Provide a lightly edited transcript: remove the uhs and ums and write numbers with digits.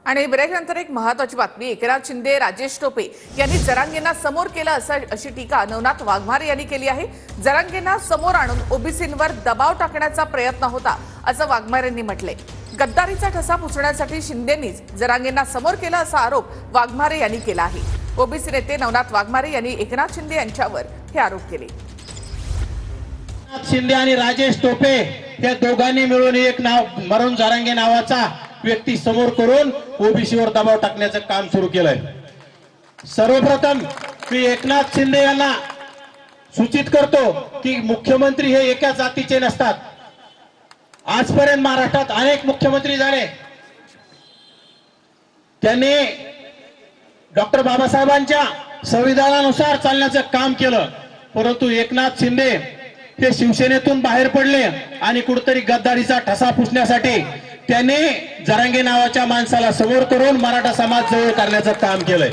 आणि ब्रेकनंतर एक महत्त्वाची बातमी। एकनाथ शिंदे, राजेश टोपे यांनी जरांगेंना समोर केलं अशी टीका नवनाथ वाघमारे यांनी केली आहे। जरांगेंना समोर आणून ओबीसींवर दबाव टाकण्याचा प्रयत्न होता असं वाघमारेंनी म्हटलंय। गद्दारीचा ठसा पुसण्यासाठी शिंदेंनीच जरांगेंना समोर केलं असा आरोप वाघमारे यांनी केला आहे। ओबीसी नेते नवनाथ वाघमारे यांनी एकनाथ शिंदे यांच्यावर हे आरोप केले। शिंदे आणि राजेश टोपे या दोघांनी मिळून एक नाव मरून जरांगे नावाचा व्यक्ती समोर करून ओबीसीवर दबाव टाकण्याचं काम सुरू केलंय। सर्वप्रथम मी एकनाथ शिंदे यांना सूचित करतो की मुख्यमंत्री हे एका जातीचे नसतात। आजपर्यंत महाराष्ट्रात अनेक मुख्यमंत्री झाले, त्यांनी डॉक्टर बाबासाहेबांच्या संविधानानुसार चालण्याचं काम केलं, परंतु एकनाथ शिंदे हे शिवसेनेतून बाहेर पडले आणि कुठेतरी गद्दारीचा ठसा पुसण्यासाठी त्यांनी जरांगे नावाच्या माणसाला समोर करून मराठा समाज जवळ करण्याचं काम केलंय।